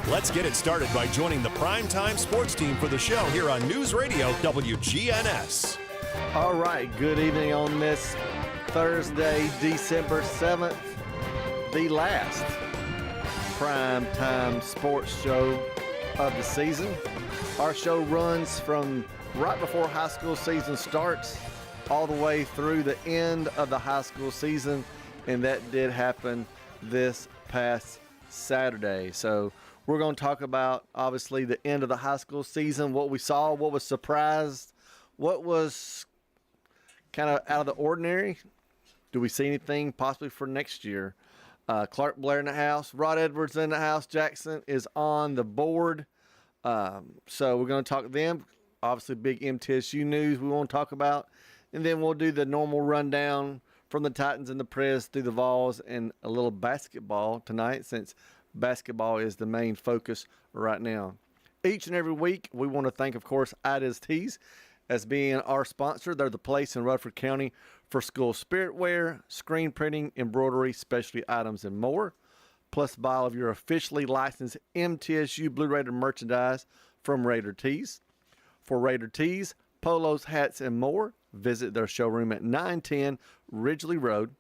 Let's get it started by joining the Primetime Sports team for the show here on News Radio WGNS. All right, good evening on this Thursday, December 7th, the last Primetime Sports show of the season. Our show runs from right before high school season starts all the way through the end of the high school season, and that did happen this past Saturday. So we're going to talk about, obviously, the end of the high school season, what we saw, what was surprised, what was kind of out of the ordinary. Do we see anything possibly for next year? Clark Blair in the house, Rod Edwards in the house, Jackson is on the board. So we're going to talk to them. Obviously, big MTSU news we want to talk about. And then we'll do the normal rundown from the Titans and the Prez through the Vols and a little basketball tonight, since basketball is the main focus right now. Each and every week, we want to thank, of course, Ida's Tees as being our sponsor. They're the place in Rutherford County for school spirit wear, screen printing, embroidery, specialty items, and more. Plus, buy all of your officially licensed MTSU Blue Raider merchandise from Raider Tees. For Raider Tees, polos, hats, and more, visit their showroom at 910 Ridgely Road.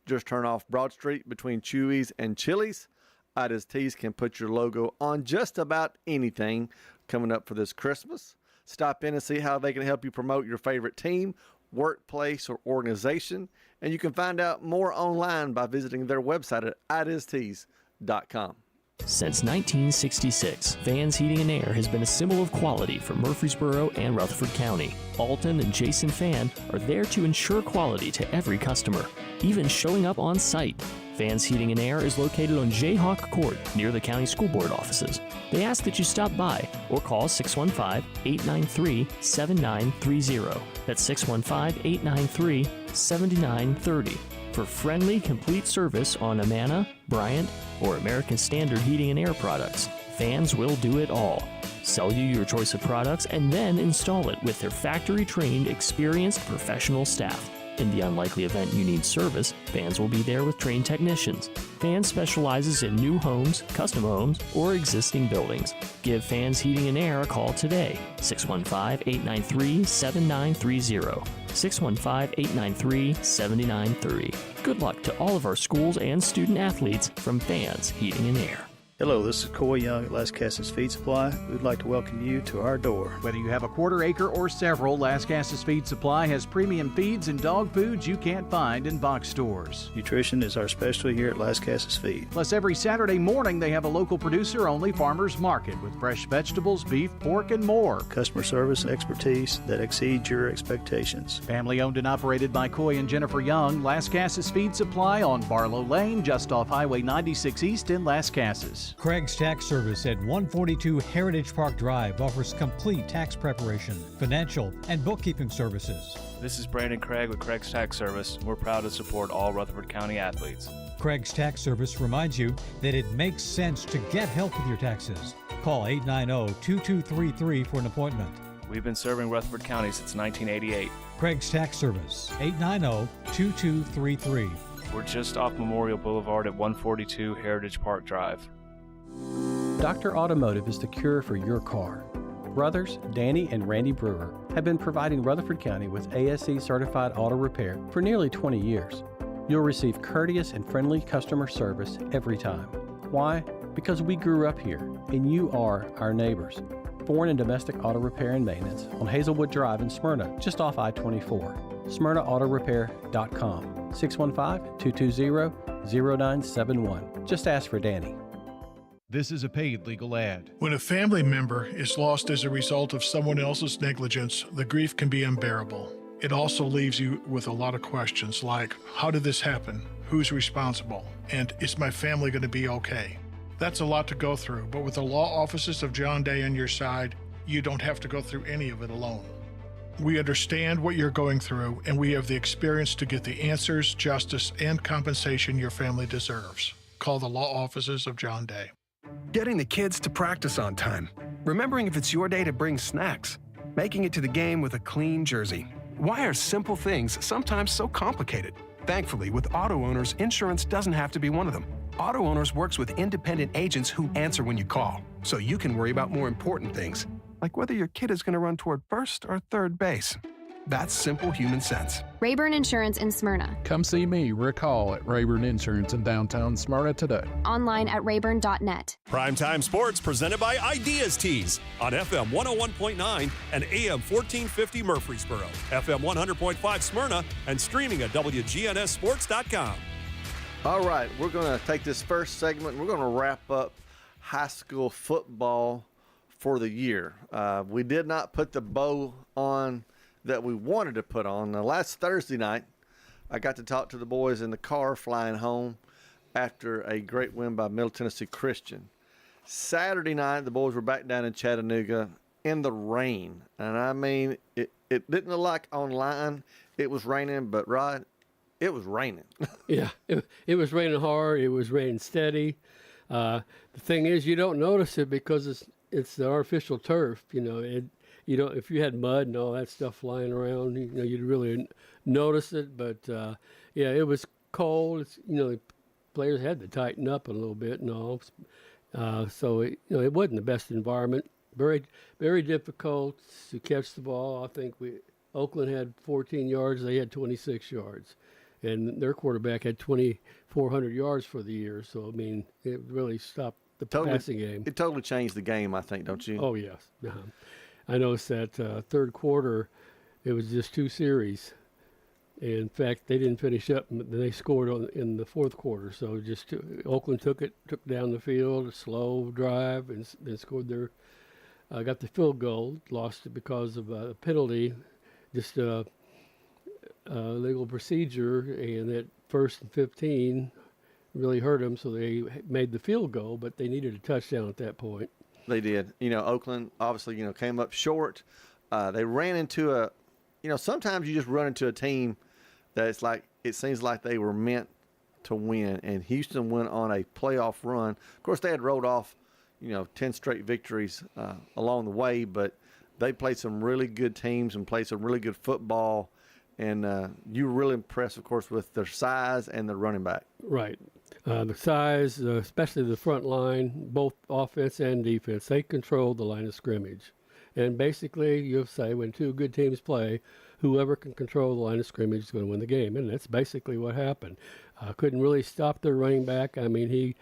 Just turn off Broad Street between Chewy's and Chili's. Ida's Tees can put your logo on just about anything coming up for this Christmas. Stop in and see how they can help you promote your favorite team, workplace, or organization. And you can find out more online by visiting their website at idastees.com. Since 1966, Vans Heating and Air has been a symbol of quality for Murfreesboro and Rutherford County. Alton and Jason Fan are there to ensure quality to every customer, even showing up on site. Vans Heating and Air is located on Jayhawk Court near the county school board offices. They ask that you stop by or call 615-893-7930. That's 615-893-7930 for friendly, complete service on Amana, Bryant, or American Standard Heating and Air products. Vans will do it all. Sell you your choice of products and then install it with their factory-trained, experienced professional staff. In the unlikely event you need service, Vans will be there with trained technicians. Vans specializes in new homes, custom homes, or existing buildings. Give Vans Heating and Air a call today, 615-893-7930, 615-893-7930. Good luck to all of our schools and student athletes from Vans Heating and Air. Hello, this is Coy Young at Las Casas Feed Supply. We'd like to welcome you to our door. Whether you have a quarter acre or several, Las Casas Feed Supply has premium feeds and dog foods you can't find in box stores. Nutrition is our specialty here at Las Casas Feed. Plus, every Saturday morning they have a local producer-only farmers market with fresh vegetables, beef, pork, and more. Customer service and expertise that exceeds your expectations. Family owned and operated by Coy and Jennifer Young, Las Casas Feed Supply on Barlow Lane, just off Highway 96 East in Las Casas. Craig's Tax Service at 142 Heritage Park Drive offers complete tax preparation, financial, and bookkeeping services. This is Brandon Craig with Craig's Tax Service. We're proud to support all Rutherford County athletes. Craig's Tax Service reminds you that it makes sense to get help with your taxes. Call 890-2233 for an appointment. We've been serving Rutherford County since 1988. Craig's Tax Service, 890-2233. We're just off Memorial Boulevard at 142 Heritage Park Drive. Dr. Automotive is the cure for your car. Brothers Danny and Randy Brewer have been providing Rutherford County with ASE certified auto repair for nearly 20 years. You'll receive courteous and friendly customer service every time. Why? Because we grew up here and you are our neighbors. Foreign and domestic auto repair and maintenance on Hazelwood Drive in Smyrna, just off I-24. SmyrnaAutorepair.com, 615-220-0971. Just ask for Danny. This is a paid legal ad. When a family member is lost as a result of someone else's negligence, the grief can be unbearable. It also leaves you with a lot of questions like, how did this happen? Who's responsible? And is my family going to be okay? That's a lot to go through, but with the law offices of John Day on your side, you don't have to go through any of it alone. We understand what you're going through, and we have the experience to get the answers, justice, and compensation your family deserves. Call the law offices of John Day. Getting the kids to practice on time. Remembering if it's your day to bring snacks. Making it to the game with a clean jersey. Why are simple things sometimes so complicated? Thankfully, with auto owners, insurance doesn't have to be one of them. Auto Owners works with independent agents who answer when you call, so you can worry about more important things, like whether your kid is going to run toward first or third base. That's simple human sense. Rayburn Insurance in Smyrna. Come see me, Rick Hall, at Rayburn Insurance in downtown Smyrna today. Online at rayburn.net. Primetime Sports presented by Ideas Tees on FM 101.9 and AM 1450 Murfreesboro, FM 100.5 Smyrna, and streaming at WGNSSports.com. All right, we're going to take this first segment. We're going to wrap up high school football for the year. We did not put the bow on that we wanted to put on. Now, last Thursday night, I got to talk to the boys in the car flying home after a great win by Middle Tennessee Christian. Saturday night, the boys were back down in Chattanooga in the rain. And I mean, it didn't look like online it was raining, but Rod, it was raining. Yeah, it was raining hard. It was raining steady. The thing is, you don't notice it because it's the artificial turf. If you had mud and all that stuff flying around, you'd really notice it. But yeah, it was cold. The players had to tighten up a little bit and all. So it wasn't the best environment. Very, very difficult to catch the ball. I think Oakland had 14 yards. They had 26 yards. And their quarterback had 2,400 yards for the year. So, I mean, it really stopped the passing game. It totally changed the game, I think, don't you? Oh, yes. I noticed that third quarter, it was just 2 series. In fact, they didn't finish up. They scored in the fourth quarter. So Oakland took down the field, a slow drive, and then scored got the field goal, lost it because of a penalty, just legal procedure, and that 1st and 15 really hurt them, so they made the field goal, but they needed a touchdown at that point. They did. Oakland obviously, came up short. They ran into sometimes you just run into a team that it seems like they were meant to win, and Houston went on a playoff run. Of course, they had rolled off, 10 straight victories along the way, but they played some really good teams and played some really good football. And you were really impressed, of course, with their size and their running back. Right. The size, especially the front line, both offense and defense, they control the line of scrimmage. And basically, you'll say when 2 good teams play, whoever can control the line of scrimmage is going to win the game. And that's basically what happened. Couldn't really stop their running back. I mean, he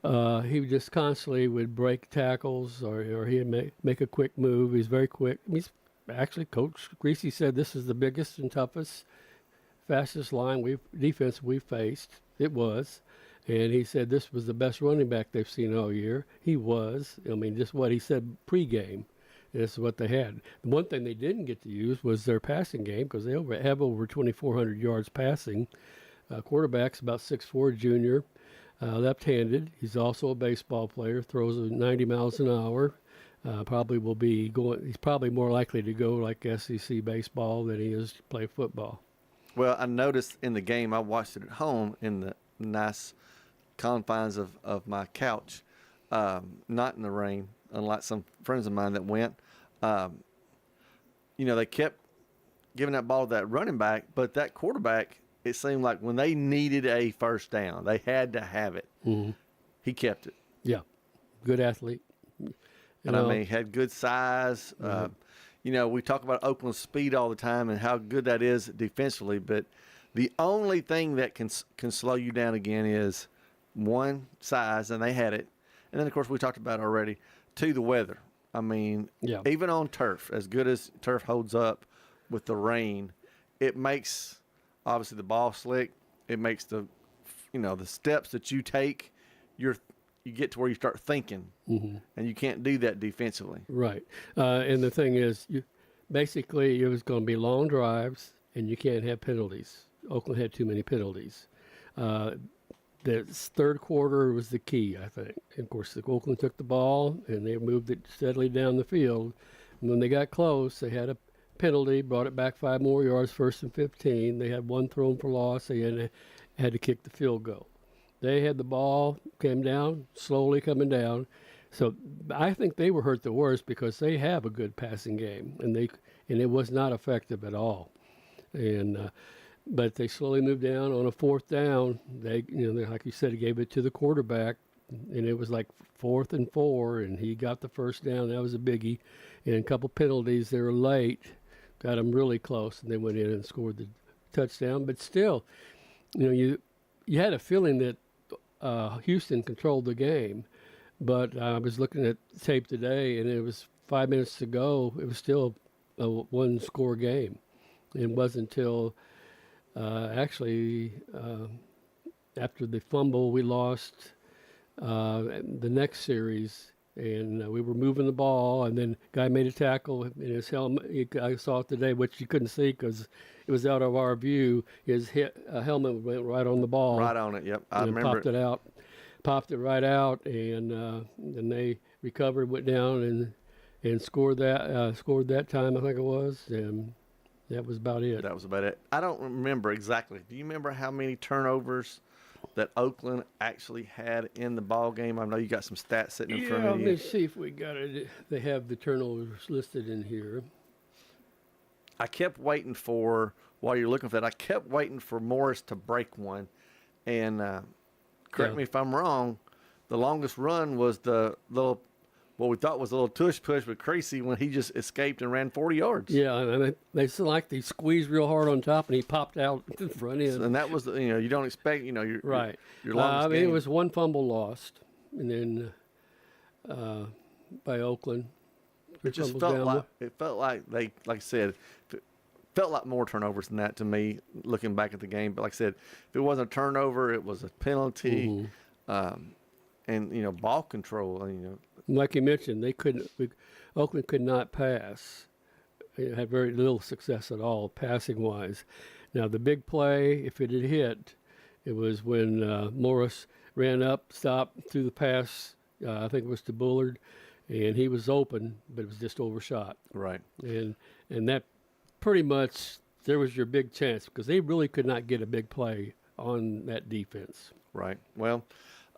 just constantly would break tackles or he'd make a quick move. He's very quick. Actually, Coach Greasy said this is the biggest and toughest, fastest defense we've faced. It was. And he said this was the best running back they've seen all year. He was. I mean, just what he said pregame. This is what they had. The one thing they didn't get to use was their passing game because they have over 2,400 yards passing. Quarterback's about 6'4", junior, left-handed. He's also a baseball player, throws 90 miles an hour. Probably will be going. He's probably more likely to go like SEC baseball than he is to play football. Well, I noticed in the game, I watched it at home in the nice confines of my couch, not in the rain, unlike some friends of mine that went. They kept giving that ball to that running back, but that quarterback, it seemed like when they needed a first down, they had to have it. Mm-hmm. He kept it. Yeah, good athlete. He had good size. Mm-hmm. We talk about Oakland's speed all the time and how good that is defensively, but the only thing that can slow you down again is, 1, size, and they had it. And then, of course, we talked about it already, 2, the weather. I mean, even on turf, as good as turf holds up with the rain, it makes, obviously, the ball slick. It makes the steps that you take, you get to where you start thinking, mm-hmm. and you can't do that defensively. Right. And the thing is, basically, it was going to be long drives, and you can't have penalties. Oakland had too many penalties. The third quarter was the key, I think. And of course, Oakland took the ball, and they moved it steadily down the field. And when they got close, they had a penalty, brought it back 5 more yards, 1st and 15. They had 1 thrown for loss. They had to kick the field goal. They had the ball, came down, slowly coming down. So I think they were hurt the worst because they have a good passing game, and it was not effective at all. And But they slowly moved down. On a fourth down, they, like you said, he gave it to the quarterback, and it was like 4th and 4, and he got the first down. That was a biggie. And a couple penalties, they were late, got them really close, and they went in and scored the touchdown. But still, you had a feeling that Houston controlled the game. But I was looking at tape today, and it was 5 minutes to go. It was still a one-score game. It wasn't until after the fumble we lost the next series, and we were moving the ball, and then guy made a tackle in his helmet. I saw it today, which you couldn't see because it was out of our view. His helmet went right on the ball. Right on it, yep. I remember Popped it right out, and then they recovered, went down, and scored that time, I think it was, and that was about it. That was about it. I don't remember exactly. Do you remember how many turnovers that Oakland actually had in the ball game? I know you got some stats sitting in front of you. Let me see if we got it. They have the turnovers listed in here. I kept waiting while you're looking for that, I kept waiting for Morris to break one. And correct me if I'm wrong, the longest run was the little, what we thought was a little tush push with Creasy when he just escaped and ran 40 yards. Yeah, and they squeezed real hard on top, and he popped out the front end. And that was, you don't expect, your right. Your longest game. It was one fumble lost, and then by Oakland. It just felt like they, like I said, it felt like more turnovers than that to me, looking back at the game. But like I said, if it wasn't a turnover, it was a penalty, and ball control. Like you mentioned, Oakland could not pass. It had very little success at all, passing-wise. Now, the big play, if it had hit, it was when Morris ran up, stopped, threw the pass, I think it was to Bullard, and he was open, but it was just overshot. Right. And that pretty much, there was your big chance, because they really could not get a big play on that defense. Right. Well,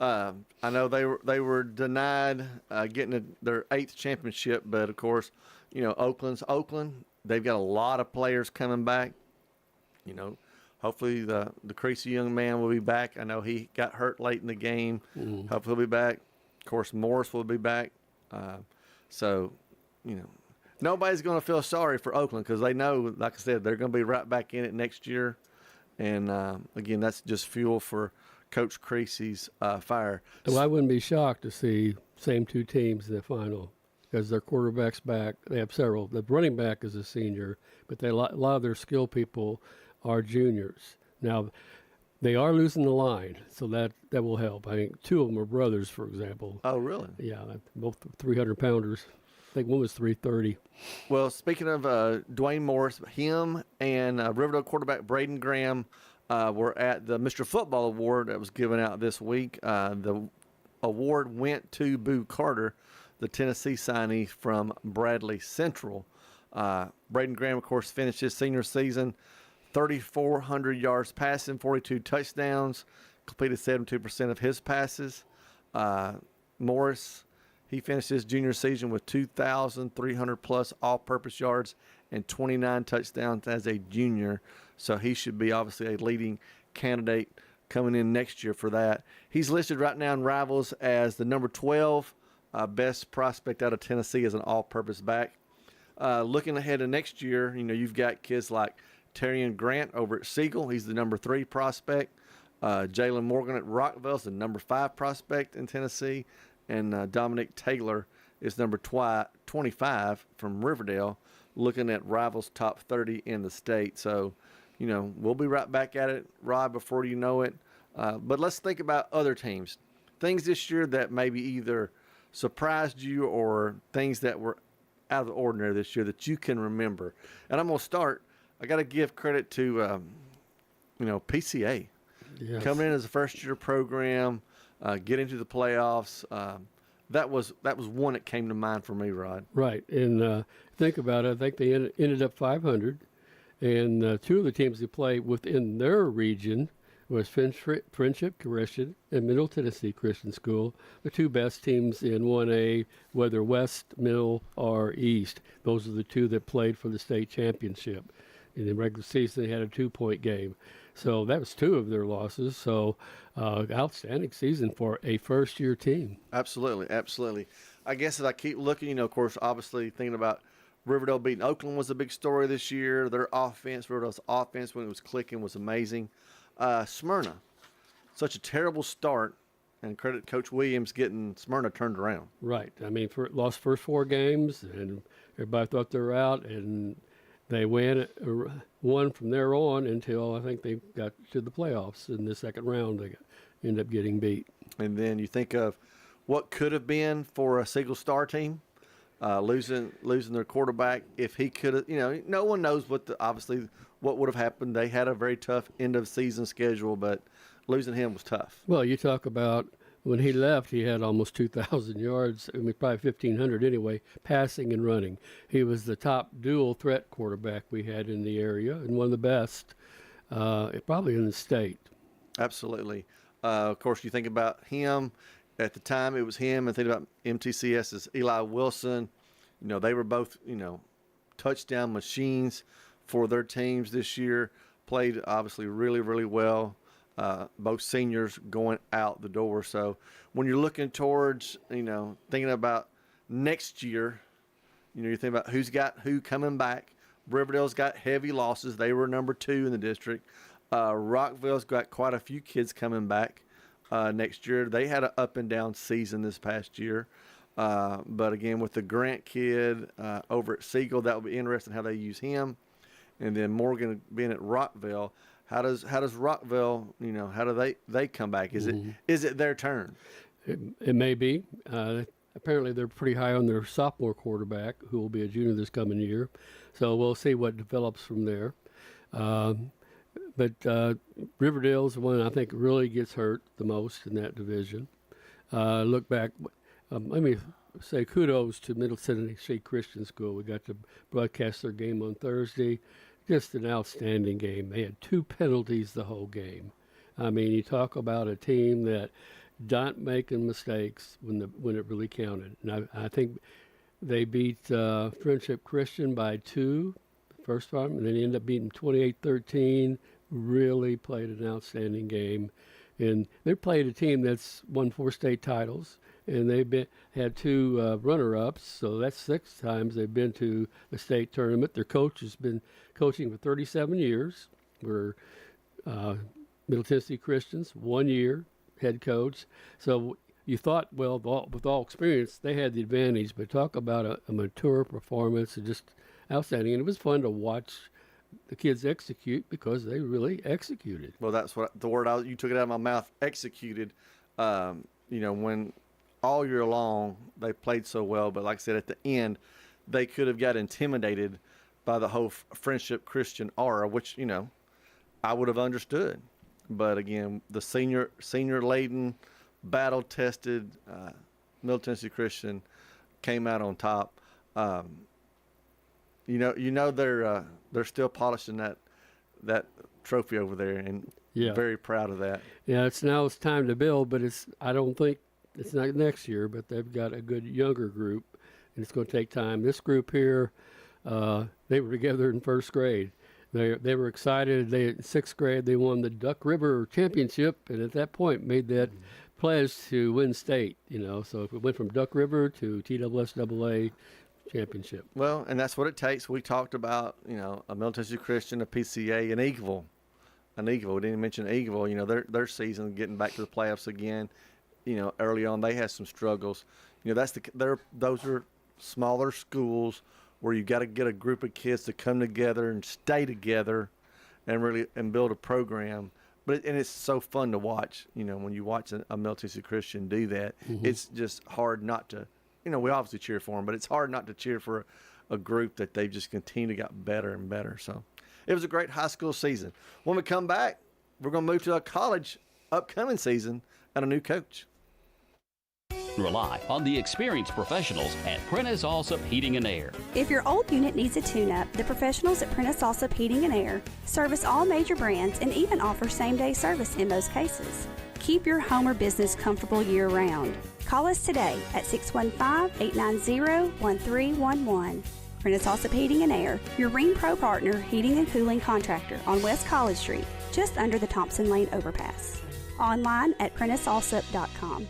I know they were denied getting their 8th championship, but of course, Oakland's Oakland. They've got a lot of players coming back. Hopefully the Creasy young man will be back. I know he got hurt late in the game. Hopefully he'll be back. Of course, Morris will be back. So, nobody's going to feel sorry for Oakland because they know, like I said, they're going to be right back in it next year. And again, that's just fuel for Coach Creasy's fire. Well, I wouldn't be shocked to see same two teams in the final because their quarterback's back. They have several. The running back is a senior, but a lot of their skill people are juniors. Now, they are losing the line, so that will help. I think 2 of them are brothers, for example. Oh, really? Yeah, both 300-pounders. I think one was 330. Well, speaking of Dwayne Morris, him and Riverdale quarterback Braden Graham were at the Mr. Football Award that was given out this week. The award went to Boo Carter, the Tennessee signee from Bradley Central. Braden Graham, of course, finished his senior season, 3,400 yards passing, 42 touchdowns, completed 72% of his passes. Morris, he finished his junior season with 2,300-plus all-purpose yards and 29 touchdowns as a junior. So he should be obviously a leading candidate coming in next year for that. He's listed right now in Rivals as the number 12 best prospect out of Tennessee as an all-purpose back. Looking ahead to next year, you've got kids like Terrian Grant over at Siegel. He's the number 3 prospect. Jalen Morgan at Rockville is the number 5 prospect in Tennessee. And Dominic Taylor is number 25 from Riverdale, looking at Rivals top 30 in the state. So, we'll be right back at it, Rod, before you know it. But let's think about other teams. Things this year that maybe either surprised you or things that were out of the ordinary this year that you can remember. And I'm going to start. I got to give credit to, PCA. Yes. Coming in as a first-year program, getting to the playoffs. That was one that came to mind for me, Rod. Right. And think about it. I think they ended up 500. And 2 of the teams they play within their region was Friendship Christian and Middle Tennessee Christian School, the 2 best teams in 1A, whether West, Middle, or East. Those are the 2 that played for the state championship. In the regular season, they had a 2-point game. So that was 2 of their losses. So outstanding season for a first-year team. Absolutely, absolutely. I guess as I keep looking, of course, obviously thinking about Riverdale beating Oakland was a big story this year. Their offense, Riverdale's offense, when it was clicking, was amazing. Smyrna, such a terrible start, and credit Coach Williams getting Smyrna turned around. Right. I mean, lost first 4 games, and everybody thought they were out, and they won from there on until I think they got to the playoffs. In the second round, they ended up getting beat. And then you think of what could have been for a Siegel Star team, losing their quarterback. If he could have, no one knows obviously what would have happened. They had a very tough end of season schedule, but losing him was tough. Well, you talk about when he left, he had almost 2,000 yards. I mean, probably 1,500 anyway, passing and running. He was the top dual threat quarterback we had in the area and one of the best, probably in the state. Absolutely. Of course, you think about him. At the time, it was him, and think about MTCS's Eli Wilson. They were both, touchdown machines for their teams this year. Played obviously really, really well. Both seniors going out the door. So when you're looking towards, thinking about next year, you think about who's got who coming back. Riverdale's got heavy losses. They were number 2 in the district. Rockville's got quite a few kids coming back next year. They had an up and down season this past year. But again, with the Grant kid over at Siegel, that will be interesting how they use him. And then Morgan being at Rockville, how does Rockville, how do they come back? Is it their turn? It may be. Apparently they're pretty high on their sophomore quarterback, who will be a junior this coming year. So we'll see what develops from there. But Riverdale's the one I think really gets hurt the most in that division. Look back, let me say kudos to Middle Tennessee Christian School. We got to broadcast their game on Thursday. Just an outstanding game. They had 2 penalties the whole game. I mean, you talk about a team that not making mistakes when it really counted. And I think they beat Friendship Christian by 2 the first time, and then ended up beating 28-13. Really played an outstanding game. And they played a team that's won 4 state titles, and they've had 2 runner-ups, so that's 6 times they've been to the state tournament. Their coach has been coaching for 37 years. We're Middle Tennessee Christians, 1 year head coach. So you thought, well, with all experience, they had the advantage, but talk about a mature performance and just outstanding. And it was fun to watch the kids execute because they really executed. Well, that's what the word you took it out of my mouth. Executed. When all year long they played so well, but like I said, at the end, they could have got intimidated by the whole Friendship Christian aura, which I would have understood. But again, the senior laden, battle tested Middle Tennessee Christian came out on top. They're still polishing that trophy over there, and very proud of that. Yeah, it's time to build, but I don't think it's not next year, but they've got a good younger group, and it's going to take time. This group here, they were together in first grade. They were excited. In 6th grade, they won the Duck River Championship, and at that point made that pledge to win state. So if it went from Duck River to TSSAA championship. Well, and that's what it takes. We talked about, a Middle Tennessee Christian, a PCA, an Eagleville. We didn't mention Eagleville. Their season getting back to the playoffs again. Early on they had some struggles. Those are smaller schools where you got to get a group of kids to come together and stay together, and build a program. But it's so fun to watch. When you watch a Middle Tennessee Christian do that, it's just hard not to. We obviously cheer for them, but it's hard not to cheer for a group that they've just continued to get better and better. So it was a great high school season. When we come back, we're going to move to a college upcoming season and a new coach. Rely on the experienced professionals at Prentice Allsup Heating and Air. If your old unit needs a tune-up, the professionals at Prentice Allsup Heating and Air service all major brands and even offer same-day service in most cases. Keep your home or business comfortable year-round. Call us today at 615-890-1311. Prentice Allsup Heating and Air, your Rheem Pro Partner heating and cooling contractor on West College Street, just under the Thompson Lane overpass. Online at PrenticeAllsup.com.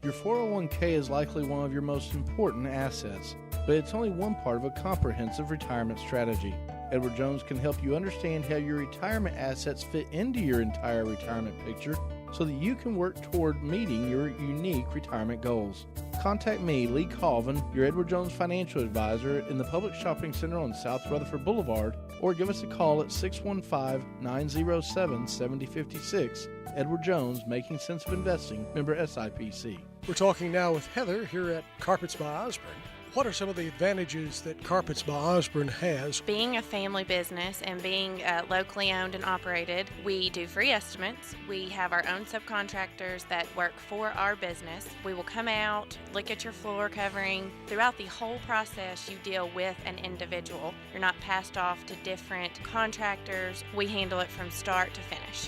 Your 401k is likely one of your most important assets, but it's only one part of a comprehensive retirement strategy. Edward Jones can help you understand how your retirement assets fit into your entire retirement picture so that you can work toward meeting your unique retirement goals. Contact me, Lee Colvin, your Edward Jones financial advisor in the Public Shopping Center on South Rutherford Boulevard, or give us a call at 615-907-7056. Edward Jones, Making Sense of Investing, member SIPC. We're talking now with Heather here at Carpets by Osborne. What are some of the advantages that Carpets by Osborne has? Being a family business and being locally owned and operated, we do free estimates. We have our own subcontractors that work for our business. We will come out, look at your floor covering. Throughout the whole process, you deal with an individual. You're not passed off to different contractors. We handle it from start to finish.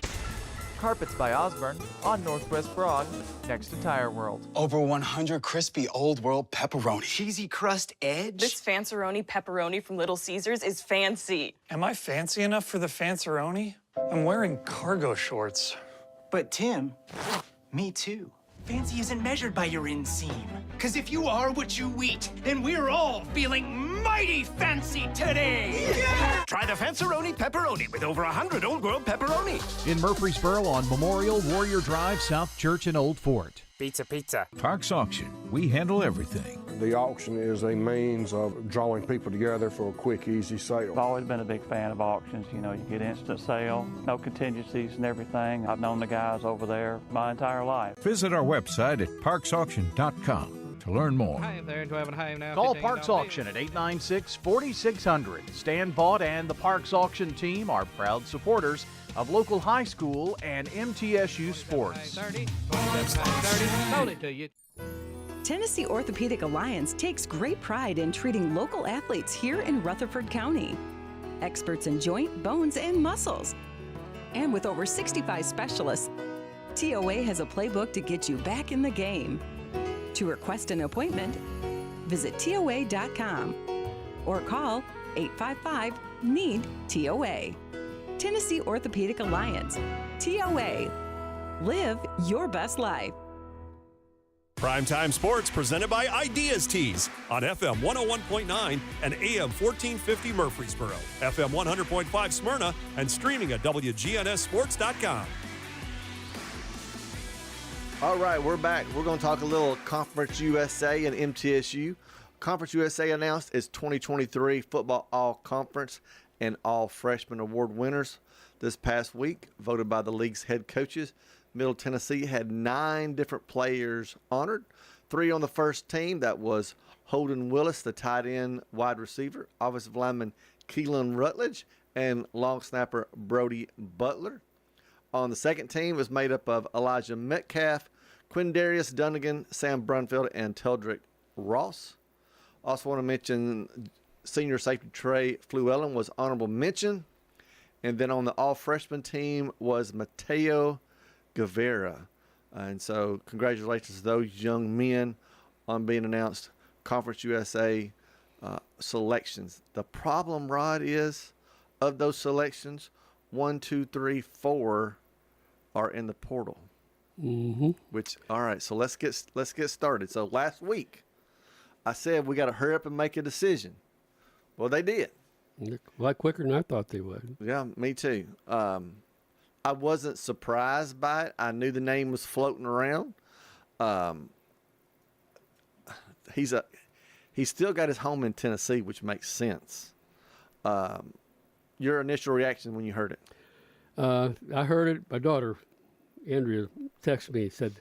Carpets by Osborne on Northwest Broad, next to Tire World. Over 100 crispy Old World pepperoni. Cheesy crust edge. This Fanceroni pepperoni from Little Caesars is fancy. Am I fancy enough for the Fanceroni? I'm wearing cargo shorts. But Tim, me too. Fancy isn't measured by your inseam. Because if you are what you eat, then we're all feeling mighty fancy today. Yeah! Try the Fanceroni pepperoni with over 100 Old World pepperoni. In Murfreesboro on Memorial, Warrior Drive, South Church, and Old Fort. Pizza. Parks Auction. We handle everything. The auction is a means of drawing people together for a quick, easy sale. I've always been a big fan of auctions. You know, you get instant sale, no contingencies and everything. I've known the guys over there my entire life. Visit our website at parksauction.com to learn more. Hi there, do I have a home now? Call Parks Auction at 896-4600. Stan Vaught and the Parks Auction team are proud supporters of local high school and MTSU sports. 30, sold it to you. Tennessee Orthopedic Alliance takes great pride in treating local athletes here in Rutherford County. Experts in joint, bones, and muscles. And with over 65 specialists, TOA has a playbook to get you back in the game. To request an appointment, visit TOA.com or call 855-NEED-TOA. Tennessee Orthopedic Alliance. TOA. Live your best life. Primetime Sports presented by Ideas Tees on FM 101.9 and AM 1450 Murfreesboro, FM 100.5 Smyrna, and streaming at WGNSSports.com. All right, we're back. We're going to talk a little Conference USA and MTSU. Conference USA announced its 2023 Football All-Conference and All-Freshman Award winners this past week, voted by the league's head coaches. Middle Tennessee had 9 different players honored. 3 on the first team. That was Holden Willis, the tight end wide receiver, offensive lineman Keelan Rutledge, and long snapper Brody Butler. On the second team was made up of Elijah Metcalf, Quindarius Dunnigan, Sam Brunfield, and Teldrick Ross. Also want to mention senior safety Trey Fluellen was honorable mention. And then on the all-freshman team was Mateo Guevara. And so congratulations to those young men on being announced Conference USA selections. The problem, Rod, is of those selections, 1, 2, 3, 4 are in the portal. Mm-hmm. Which, all right, so let's get started. So last week I said we got to hurry up and make a decision. Well, they did. A lot quicker than I thought they would. Yeah, me too. I wasn't surprised by it. I knew the name was floating around. He's still got his home in Tennessee, which makes sense. Your initial reaction when you heard it? I heard it. My daughter, Andrea, texted me and said,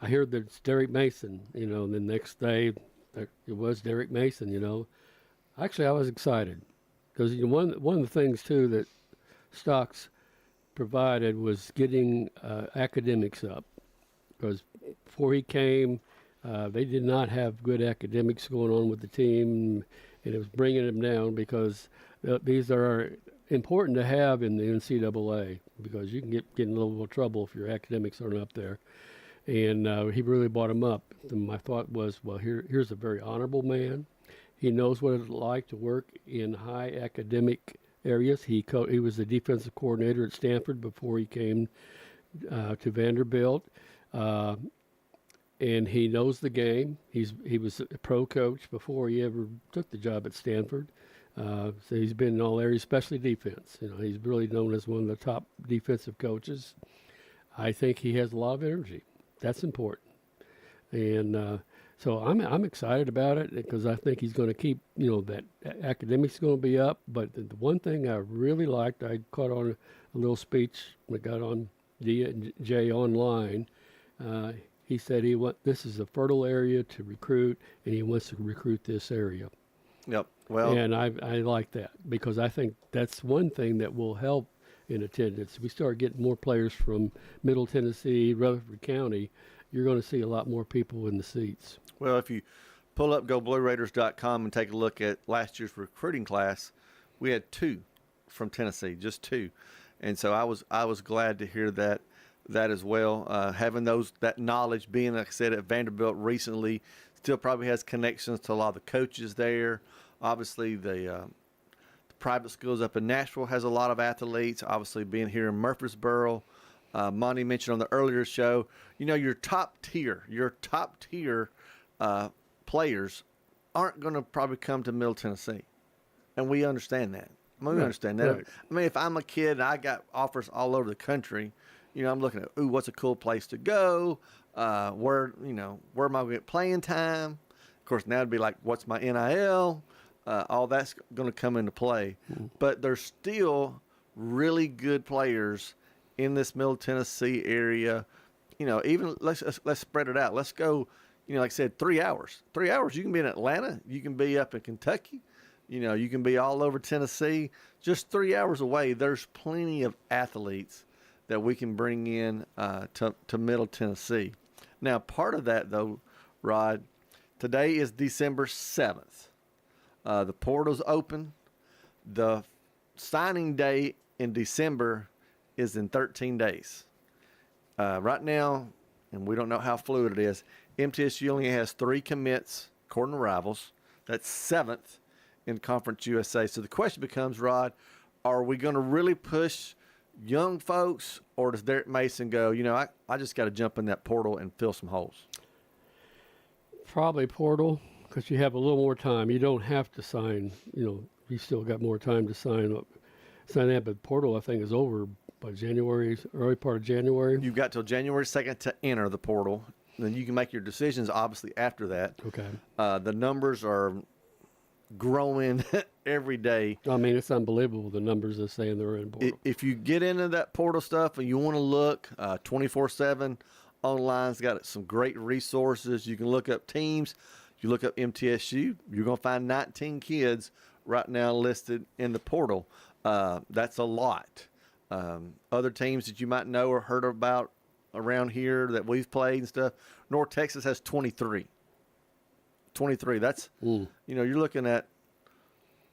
I heard that it's Derek Mason, and the next day it was Derek Mason, Actually, I was excited because one of the things, too, that Stocks provided was getting academics up, because before he came, they did not have good academics going on with the team, and it was bringing them down, because these are important to have in the NCAA, because you can get in a little trouble if your academics aren't up there. And he really brought them up. And my thought was, well, here's a very honorable man. He knows what it's like to work in high academic areas. He was the defensive coordinator at Stanford before he came to Vanderbilt, and he knows the game. He was a pro coach before he ever took the job at Stanford. So he's been in all areas, especially defense. He's really known as one of the top defensive coaches. I think he has a lot of energy. That's important, and so I'm excited about it because I think he's going to keep, that academics going to be up. But the one thing I really liked, I caught on a little speech that got on DJ online. He said this is a fertile area to recruit, and he wants to recruit this area. Yep. Well, and I like that because I think that's one thing that will help in attendance. We start getting more players from Middle Tennessee, Rutherford County, you're going to see a lot more people in the seats. Well, if you pull up GoBlueRaiders.com and take a look at last year's recruiting class, we had 2 from Tennessee, just 2, and so I was glad to hear that as well. Having that knowledge, being like I said at Vanderbilt recently, still probably has connections to a lot of the coaches there. Obviously, the private schools up in Nashville has a lot of athletes. Obviously, being here in Murfreesboro, Monty mentioned on the earlier show, your top tier players aren't going to probably come to Middle Tennessee, and we understand that. We understand that. Right. I mean, if I'm a kid and I got offers all over the country, I'm looking at, what's a cool place to go? Where am I going to get playing time? Of course, now it'd be like, what's my NIL? All that's going to come into play. Mm. But there's still really good players in this Middle Tennessee area. Even let's spread it out. Let's go, like I said, 3 hours. 3 hours, you can be in Atlanta. You can be up in Kentucky. You can be all over Tennessee. Just 3 hours away, there's plenty of athletes that we can bring in to Middle Tennessee. Now, part of that, though, Rod, today is December 7th. The portal's open. The signing day in December is in 13 days. Right now, and we don't know how fluid it is, MTSU only has 3 commits, according to Rivals. That's 7th in Conference USA. So the question becomes, Rod, are we going to really push young folks, or does Derek Mason go, I just got to jump in that portal and fill some holes? Probably portal, because you have a little more time. You don't have to sign, you still got more time to sign up. But portal, I think, is over by January, early part of January. You've got till January 2nd to enter the portal. Then you can make your decisions, obviously, after that. Okay. The numbers are growing every day. I mean, it's unbelievable, the numbers they're saying they're in portal. If you get into that portal stuff and you want to look 24/7 online's got some great resources. You can look up teams. You look up MTSU, you're going to find 19 kids right now listed in the portal. That's a lot. Other teams that you might know or heard about around here that we've played and stuff, North Texas has 23. 23. That's, you're looking at,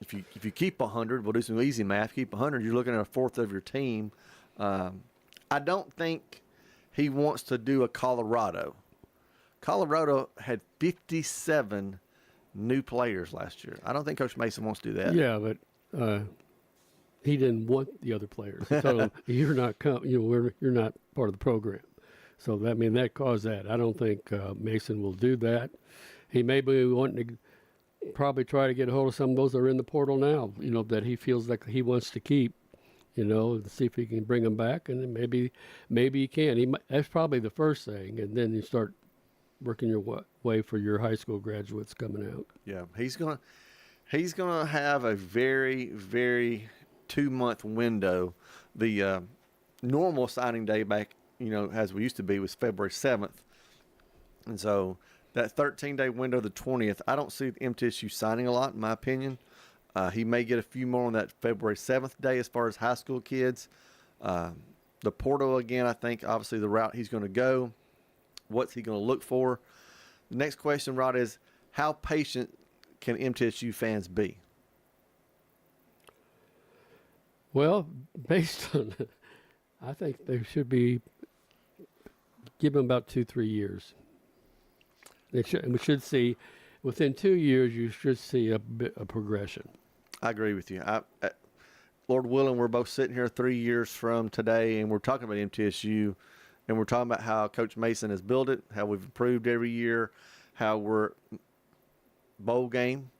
if you keep 100, we'll do some easy math, keep 100, you're looking at a fourth of your team. I don't think he wants to do a Colorado. Colorado had 57 new players last year. I don't think Coach Mason wants to do that. Yeah, but he didn't want the other players. He told them, you're not you're not part of the program. So that caused that. I don't think Mason will do that. He may be wanting to probably try to get a hold of some of those that are in the portal now, that he feels like he wants to keep, and see if he can bring them back, and then maybe he can. That's probably the first thing, and then you start working your way for your high school graduates coming out. Yeah, he's gonna have a very, very 2-month window. The normal signing day back, as we used to be, was February 7th, and so that 13-day window, the 20th, I don't see MTSU signing a lot, in my opinion. He may get a few more on that February 7th day as far as high school kids. The portal, again, I think, obviously the route he's going to go. What's he going to look for? The next question, Rod, is how patient can MTSU fans be? Well, based on, I think they should be, give them about 2-3 years. We should see within 2 years, you should see a progression. I agree with you. Lord willing, we're both sitting here 3 years from today, and we're talking about MTSU, and we're talking about how Coach Mason has built it, how we've improved every year, how we're bowl game,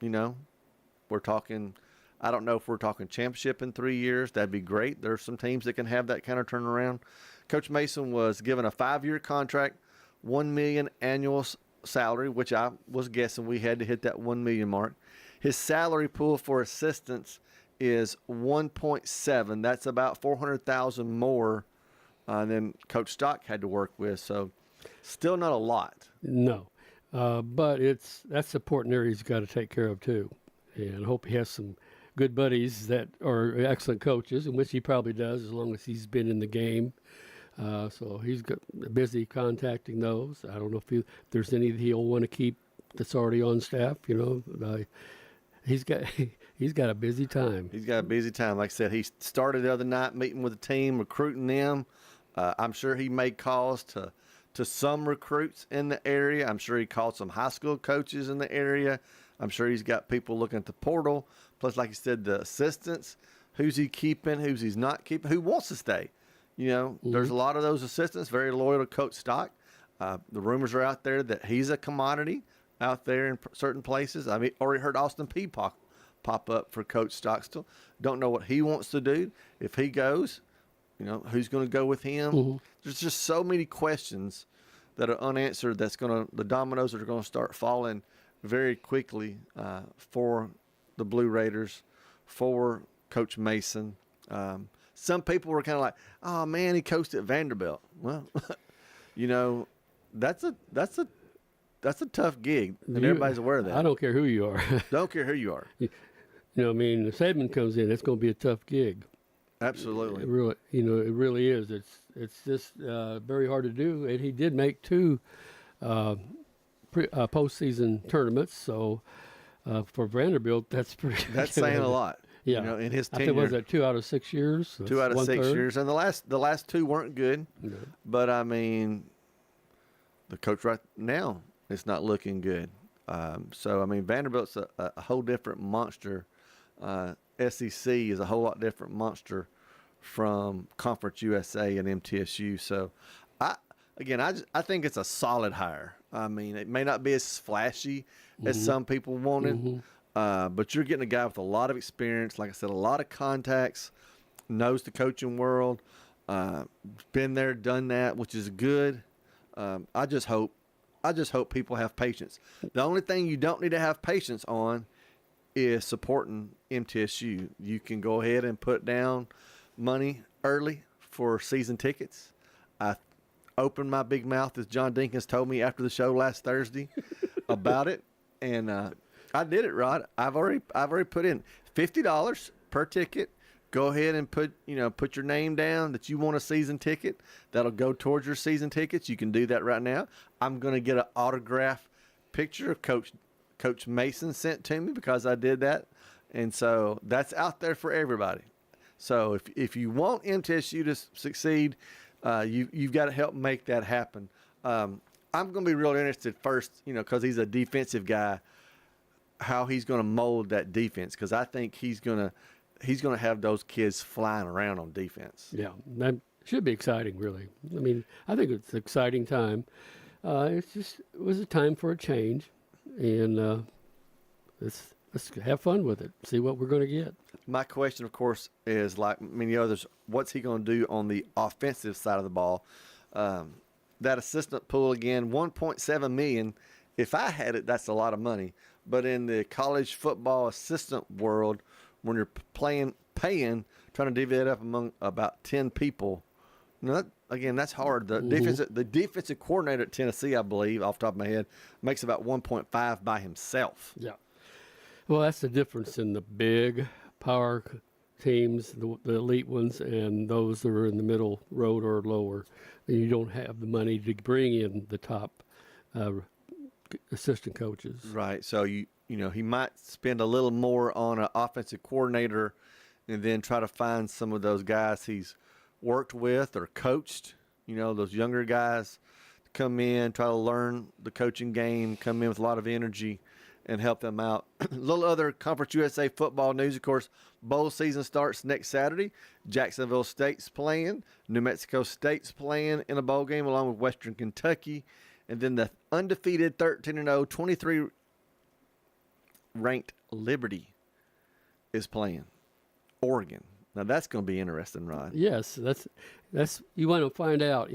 We're talking, I don't know if we're talking championship in 3 years. That'd be great. There's some teams that can have that kind of turnaround. Coach Mason was given a 5-year contract, $1 million annual salary, which I was guessing we had to hit that $1 million mark. His salary pool for assistants is 1.7. That's about $400,000 more than Coach Stock had to work with. So still not a lot. No, but that's the important area he's got to take care of too. And I hope he has some good buddies that are excellent coaches, in which he probably does, as long as he's been in the game. So he's busy contacting those. I don't know if there's any that he'll want to keep that's already on staff. He's got a busy time. He's got a busy time. Like I said, he started the other night meeting with the team, recruiting them. I'm sure he made calls to some recruits in the area. I'm sure he called some high school coaches in the area. I'm sure he's got people looking at the portal. Plus, like you said, the assistants. Who's he keeping? Who's he's not keeping? Who wants to stay? There's a lot of those assistants very loyal to Coach Stock. The rumors are out there that he's a commodity out there in certain places. I mean, already heard Austin P pop up for Coach Stock. Still don't know what he wants to do. If he goes, who's going to go with him? There's just so many questions that are unanswered. The dominoes are going to start falling very quickly for the Blue Raiders, for Coach Mason. Some people were kind of like, "Oh man, he coached at Vanderbilt." Well, that's a tough gig, and everybody's aware of that. I don't care who you are. Don't care who you are. If Saban comes in, it's going to be a tough gig. Absolutely. It really is. It's just very hard to do, and he did make 2 postseason tournaments. So for Vanderbilt, that's pretty. That's saying a lot. Yeah, in his tenure. I think was that 2 out of 6 years. 2 out of 6 1/3. years, and the last 2 weren't good. No. But I mean, the coach right now, it's not looking good. Vanderbilt's a whole different monster. SEC is a whole lot different monster from Conference USA and MTSU. So, I think it's a solid hire. I mean, it may not be as flashy as some people wanted, but you're getting a guy with a lot of experience. Like I said, a lot of contacts, knows the coaching world, been there, done that, which is good. I just hope people have patience. The only thing you don't need to have patience on is supporting MTSU. You can go ahead and put down money early for season tickets. I opened my big mouth, as John Dinkins told me after the show last Thursday, about it, and I did it, Rod. I've already put in $50 per ticket. Go ahead and put your name down that you want a season ticket. That'll go towards your season tickets. You can do that right now. I'm going to get an autograph picture of Coach Mason sent to me because I did that. And so that's out there for everybody. So if you want MTSU to succeed, you've got to help make that happen. I'm going to be real interested first, because he's a defensive guy, how he's going to mold that defense, because I think he's going to have those kids flying around on defense. Yeah, that should be exciting, really. I mean, I think it's an exciting time. It was a time for a change, and let's have fun with it, see what we're going to get. My question, of course, is like many others, what's he going to do on the offensive side of the ball? That assistant pool, again, $1.7 million. If I had it, that's a lot of money. But in the college football assistant world, when you're paying, trying to divvy it up among about 10 people, that's hard. The defensive coordinator at Tennessee, I believe, off the top of my head, makes about 1.5 by himself. Yeah. Well, that's the difference in the big power teams, the elite ones, and those that are in the middle road or lower. You don't have the money to bring in the top assistant coaches. Right. So he might spend a little more on an offensive coordinator, and then try to find some of those guys he's worked with or coached. Those younger guys, come in, try to learn the coaching game, come in with a lot of energy, and help them out. A little other Conference USA football news, of course, bowl season starts next Saturday. Jacksonville State's playing. New Mexico State's playing in a bowl game along with Western Kentucky. And then the undefeated 13-0, 23 ranked Liberty is playing Oregon. Now that's going to be interesting, Rod. Yes, that's you want to find out.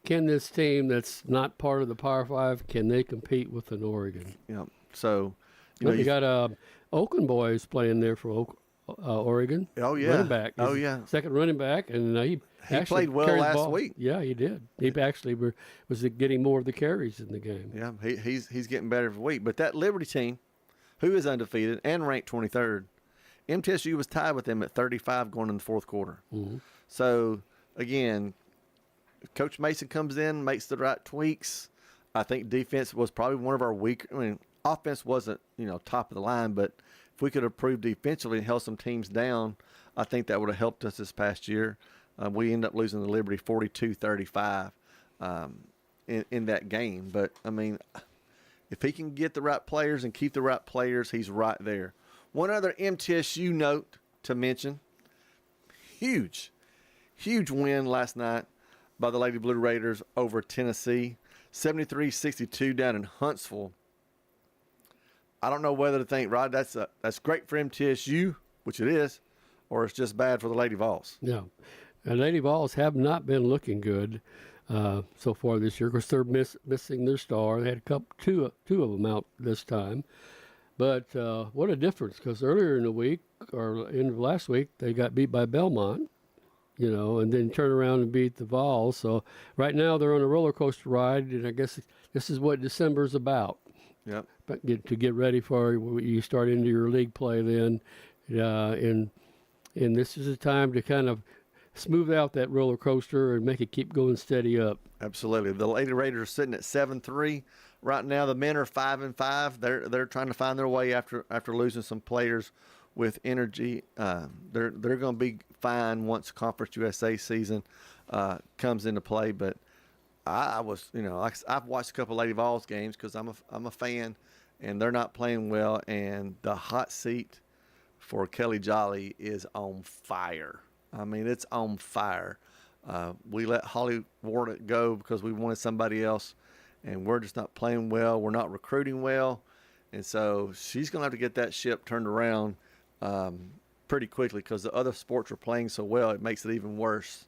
Can this team that's not part of the Power Five, can they compete with an Oregon? Yeah. So, you got Oakland boys playing there for Oregon. Oh yeah, running back. Oh yeah, second running back, and he played well last week. Yeah, he did. He actually was getting more of the carries in the game. Yeah, he's getting better every week. But that Liberty team, who is undefeated and ranked 23rd, MTSU was tied with them at 35 going in the fourth quarter. Mm-hmm. So again, Coach Mason comes in, makes the right tweaks. I think defense was probably one of our weaker. I mean, offense wasn't top of the line, but if we could have improved defensively and held some teams down, I think that would have helped us this past year. We ended up losing to Liberty 42-35 in that game. But, I mean, if he can get the right players and keep the right players, he's right there. One other MTSU note to mention, huge win last night by the Lady Blue Raiders over Tennessee, 73-62 down in Huntsville. I don't know whether to think, Rod, that's great for MTSU, which it is, or it's just bad for the Lady Vols. Yeah. And Lady Vols have not been looking good so far this year. Of course, they're missing their star. They had two of them out this time. But what a difference, because earlier in the week, or end of last week, they got beat by Belmont, and then turn around and beat the Vols. So right now they're on a roller coaster ride, and I guess this is what December's about. Yep. But to get ready for you start into your league play then, and this is a time to kind of smooth out that roller coaster and make it keep going steady up. Absolutely. The Lady Raiders are sitting at 7-3 right now. The men are 5-5. They're trying to find their way after losing some players with energy. They're going to be fine once Conference USA season comes into play. But I was, I've watched a couple of Lady Vols games because I'm a fan, and they're not playing well. And the hot seat for Kelly Jolly is on fire. I mean, it's on fire. We let Holly Ward go because we wanted somebody else, and we're just not playing well. We're not recruiting well, and so she's going to have to get that ship turned around pretty quickly because the other sports are playing so well, it makes it even worse.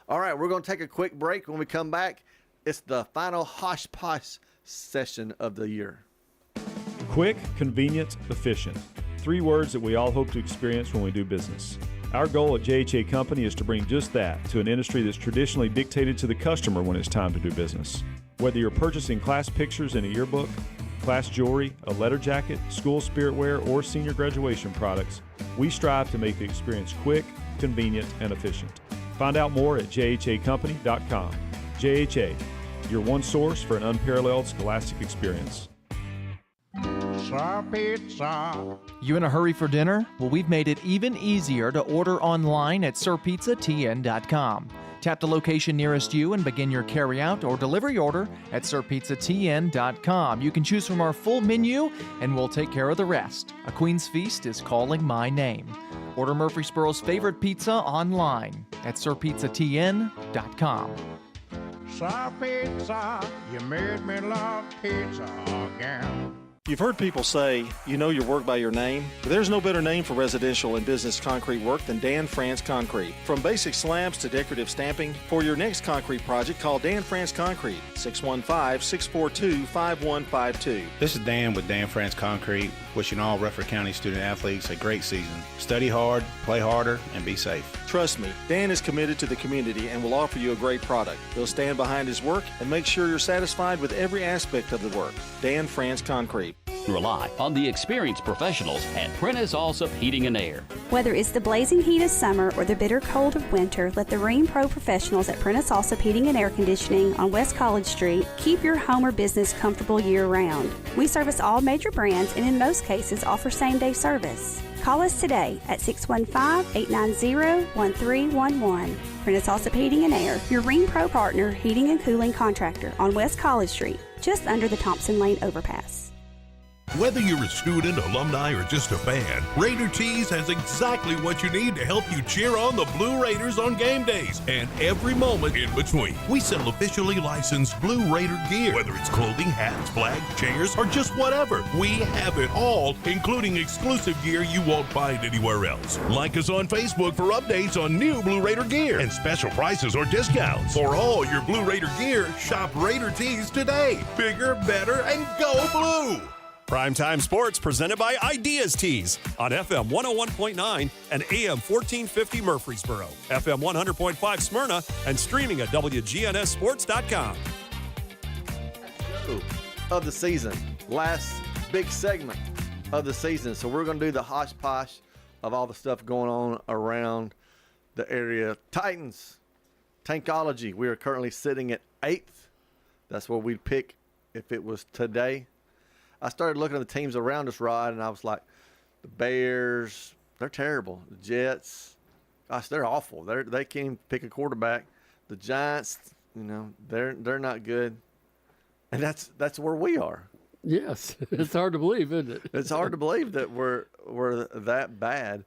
All right, we're going to take a quick break. When we come back, it's the final Hosh Posh session of the year. Quick, convenient, efficient. 3 words that we all hope to experience when we do business. Our goal at JHA Company is to bring just that to an industry that's traditionally dictated to the customer when it's time to do business. Whether you're purchasing class pictures in a yearbook, class jewelry, a letter jacket, school spirit wear, or senior graduation products, we strive to make the experience quick, convenient, and efficient. Find out more at jhacompany.com. JHA, your one source for an unparalleled scholastic experience. Pizza. You in a hurry for dinner? Well, we've made it even easier to order online at sirpizzatn.com. Tap the location nearest you and begin your carry-out or delivery order at sirpizzatn.com. You can choose from our full menu, and we'll take care of the rest. A Queen's Feast is calling my name. Order Murfreesboro's favorite pizza online at sirpizzatn.com. Sir Pizza, you made me love pizza again. You've heard people say, you know your work by your name, but there's no better name for residential and business concrete work than Dan France Concrete. From basic slabs to decorative stamping, for your next concrete project, call Dan France Concrete, 615-642-5152. This is Dan with Dan France Concrete, wishing all Rutherford County student athletes a great season. Study hard, play harder, and be safe. Trust me, Dan is committed to the community and will offer you a great product. He'll stand behind his work and make sure you're satisfied with every aspect of the work. Dan France Concrete. Rely on the experienced professionals at Prentice Allsup Heating and Air. Whether it's the blazing heat of summer or the bitter cold of winter, let the Rheem Pro professionals at Prentice Allsup Heating and Air Conditioning on West College Street keep your home or business comfortable year-round. We service all major brands and in most cases offer same-day service. Call us today at 615-890-1311. Prentice Allsup Heating and Air, your Ring Pro partner heating and cooling contractor on West College Street, just under the Thompson Lane overpass. Whether you're a student, alumni, or just a fan, Raider Tees has exactly what you need to help you cheer on the Blue Raiders on game days and every moment in between. We sell officially licensed Blue Raider gear, whether it's clothing, hats, flags, chairs, or just whatever. We have it all, including exclusive gear you won't find anywhere else. Like us on Facebook for updates on new Blue Raider gear and special prices or discounts. For all your Blue Raider gear, shop Raider Tees today. Bigger, better, and go Blue! Primetime Sports presented by Ideas Tees on FM 101.9 and AM 1450 Murfreesboro, FM 100.5 Smyrna, and streaming at WGNSSports.com. Of the season, last big segment of the season. So we're going to do the hodgepodge of all the stuff going on around the area. Titans, Tankology, we are currently sitting at 8th. That's where we'd pick if it was today. I started looking at the teams around us, Rod, and I was like, the Bears, they're terrible. The Jets, gosh, they're awful. They can't even pick a quarterback. The Giants, they're not good. And that's where we are. Yes, it's hard to believe, isn't it? It's hard to believe that we're that bad.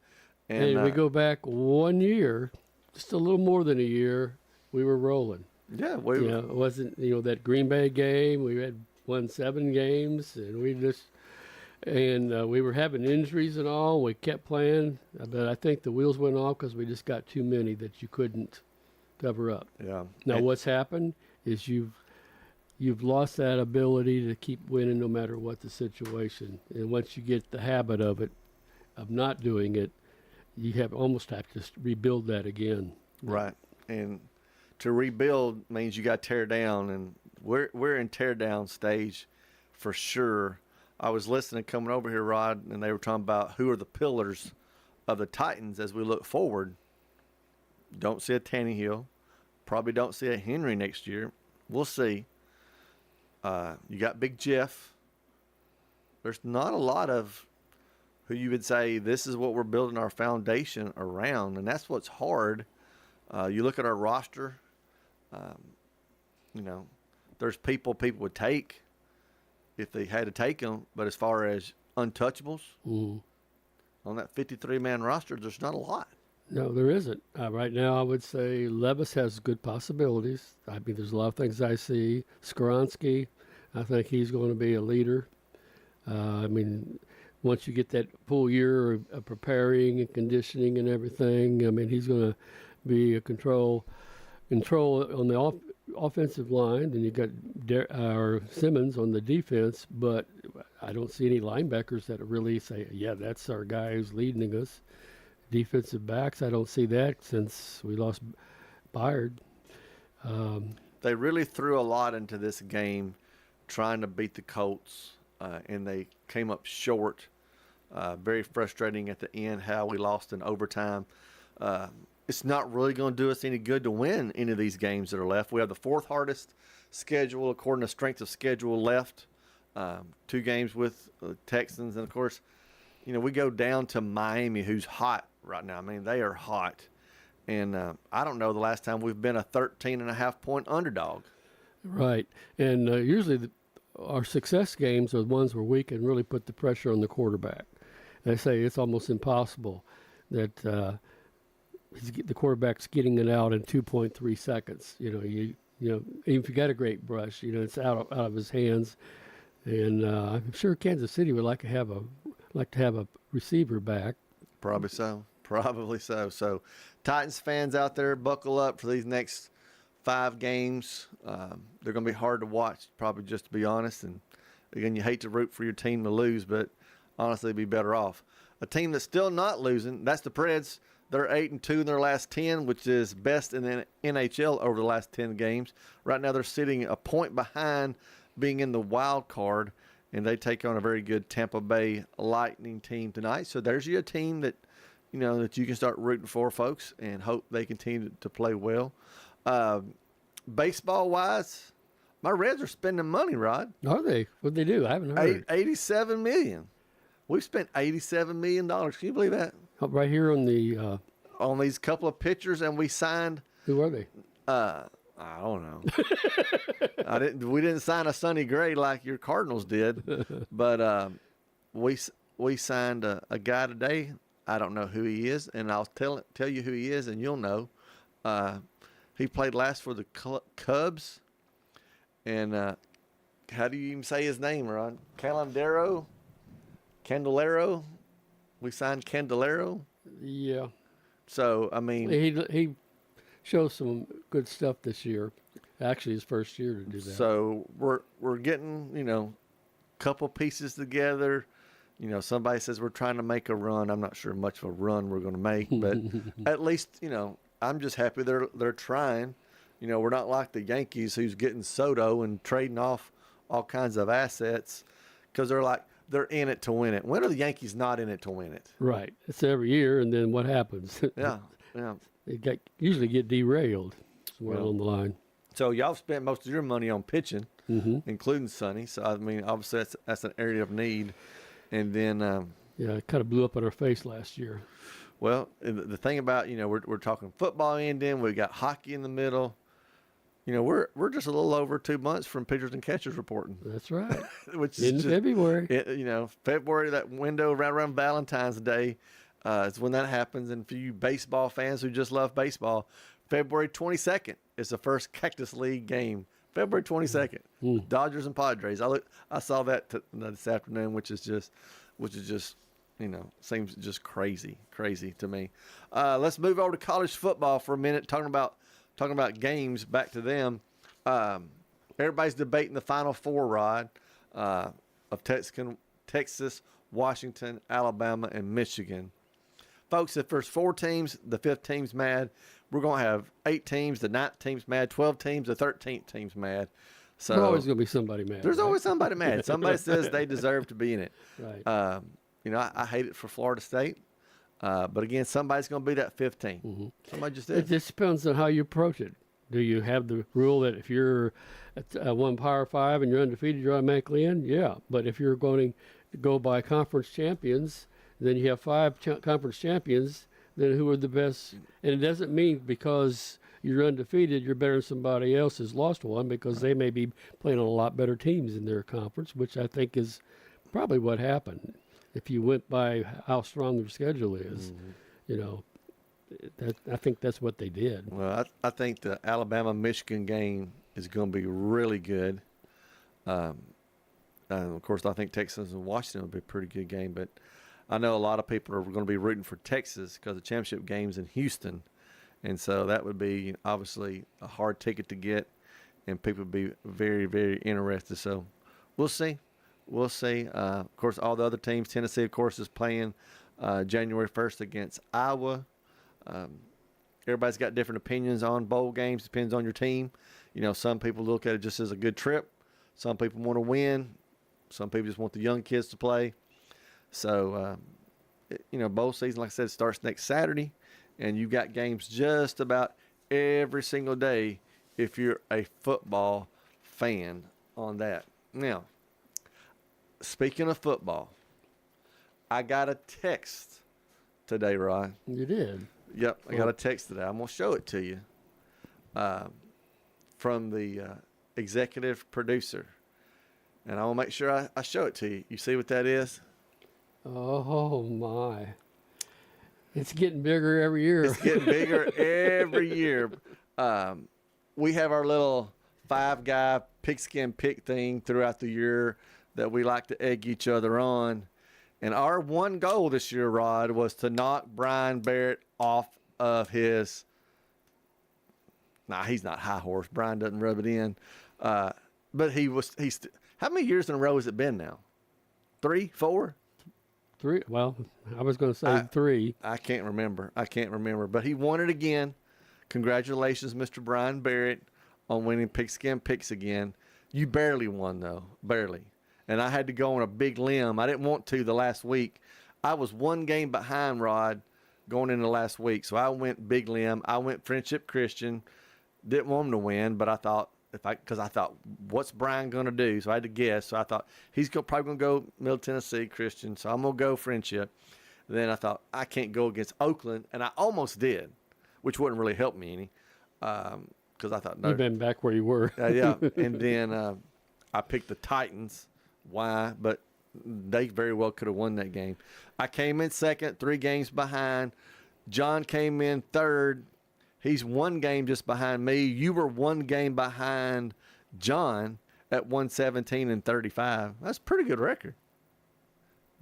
And we go back 1 year, just a little more than a year, we were rolling. Yeah, it wasn't that Green Bay game. We had won 7 games, and we were having injuries and all. We kept playing, but I think the wheels went off because we just got too many that you couldn't cover up. Yeah. Now what's happened is you've lost that ability to keep winning no matter what the situation. And once you get the habit of it, of not doing it, you almost have to rebuild that again. Right. And to rebuild means you got to tear down, and we're in tear down stage for sure. I was listening coming over here, Rod, and they were talking about who are the pillars of the Titans as we look forward. Don't see a Tannehill. Probably don't see a Henry next year. We'll see. You got Big Jeff. There's not a lot of who you would say this is what we're building our foundation around, and that's what's hard. You look at our roster, there's people would take if they had to take them, but as far as untouchables on that 53-man roster, there's not a lot. No, there isn't. Right now, I would say Levis has good possibilities. I mean, there's a lot of things I see. Skoronski, I think he's going to be a leader. Once you get that full year of preparing and conditioning and everything, he's going to be a control on the offensive line. Then you got Simmons on the defense, but I don't see any linebackers that really say, yeah, that's our guy who's leading us. Defensive backs, I don't see that since we lost Byard. They really threw a lot into this game trying to beat the Colts, and they came up short. Very frustrating at the end how we lost in overtime. It's not really going to do us any good to win any of these games that are left. We have the 4th hardest schedule according to strength of schedule left. 2 games with the Texans, and of course, we go down to Miami, who's hot right now. They are hot. And I don't know the last time we've been a 13.5-point underdog. Right. And usually our success games are the ones where we can really put the pressure on the quarterback. They say it's almost impossible that the quarterback's getting it out in 2.3 seconds. Even if you got a great brush, it's out of his hands. And I'm sure Kansas City would like to have a receiver back. Probably so. So Titans fans out there, buckle up for these next 5 games. They're going to be hard to watch, probably, just to be honest. And again, you hate to root for your team to lose, but honestly, it'd be better off. A team that's still not losing, that's the Preds. They're 8-2 in their last 10, which is best in the NHL over the last 10 games. Right now, they're sitting a point behind being in the wild card, and they take on a very good Tampa Bay Lightning team tonight. So there's you a team that that you can start rooting for, folks, and hope they continue to play well. Baseball-wise, my Reds are spending money, Rod. Are they? What'd they do? I haven't heard. $87 million. We've spent $87 million. Can you believe that? Right here on the on these couple of pitchers, and we signed Who are they? I don't know. We didn't sign a Sonny Gray like your Cardinals did, but we signed a guy today. I don't know who he is, and I'll tell you who he is, and you'll know. He played last for the Cubs, and how do you even say his name, Ron? Candelario. We signed Candelario. Yeah. So I mean, he shows some good stuff this year. Actually, his first year to do that. So we're getting a couple pieces together. Somebody says we're trying to make a run. I'm not sure much of a run we're going to make, but at least I'm just happy they're trying. We're not like the Yankees who's getting Soto and trading off all kinds of assets because they're in it to win it. When are the Yankees not in it to win it? Right. It's every year, and then what happens? Yeah. They usually get derailed somewhere along the line. So y'all spent most of your money on pitching, including Sonny. So I mean, obviously that's an area of need. And then it kind of blew up in our face last year. Well, the thing about we're talking football ending, we got hockey in the middle. We're just a little over 2 months from pitchers and catchers reporting. That's right. Which is in February. February, that window right around Valentine's Day, is when that happens. And for you baseball fans who just love baseball, February 22nd is the first Cactus League game. February 22nd, Dodgers and Padres. I saw that this afternoon, which is just seems just crazy to me. Let's move over to college football for a minute. Talking about games, back to them. Everybody's debating the Final Four, Rod, of Texas, Washington, Alabama, and Michigan. Folks, if there's 4 teams, the 5th team's mad. We're going to have 8 teams, the 9th team's mad, 12 teams, the 13th team's mad. So there's always going to be somebody mad. There's always somebody mad. Somebody says they deserve to be in it. Right. I hate it for Florida State. But again, somebody's going to be that 15. Somebody just did. It just depends on how you approach it. Do you have the rule that if you're at one Power 5 and you're undefeated, you're automatically in? Yeah. But if you're going to go by conference champions, then you have 5 conference champions, then who are the best? And it doesn't mean because you're undefeated, you're better than somebody else who's lost one, because they may be playing on a lot better teams in their conference, which I think is probably what happened. If you went by how strong their schedule is, I think that's what they did. Well, I think the Alabama-Michigan game is going to be really good. Of course, I think Texas and Washington will be a pretty good game, but I know a lot of people are going to be rooting for Texas because the championship game's in Houston, and so that would be obviously a hard ticket to get, and people would be very, very interested. So we'll see. We'll see. Of course, all the other teams, Tennessee, of course, is playing January 1st against Iowa. Everybody's got different opinions on bowl games. Depends on your team. Some people look at it just as a good trip. Some people want to win. Some people just want the young kids to play. So, bowl season, like I said, starts next Saturday, and you've got games just about every single day if you're a football fan on that. Now, speaking of football, I got a text today, Rod. You did? Yep, I got a text today. I'm going to show it to you from the executive producer. And I want to make sure I show it to you. You see what that is? Oh, my. It's getting bigger every year. It's getting bigger every year. We have our little 5-guy pigskin pick thing throughout the year that we like to egg each other on. And our one goal this year, Rod, was to knock Brian Barrett off of his – he's not high horse. Brian doesn't rub it in. But he's how many years in a row has it been now? 3, 4? 3. Well, I was going to say 3. I can't remember. But he won it again. Congratulations, Mr. Brian Barrett, on winning Pigskin Picks again. You barely won, though. Barely. And I had to go on a big limb. I didn't want to the last week. I was 1 game behind, Rod, going into last week. So I went big limb. I went Friendship Christian. Didn't want him to win, but I thought, because I thought, what's Brian going to do? So I had to guess. So I thought, he's probably going to go Middle Tennessee Christian. So I'm going to go Friendship. Then I thought, I can't go against Oakland. And I almost did, which wouldn't really help me any. because I thought You've been back where you were. yeah, and then I picked the Titans. Why? But they very well could have won that game. I came in second, 3 games behind. John came in third. He's 1 game just behind me. You were 1 game behind John at 117-35. That's a pretty good record.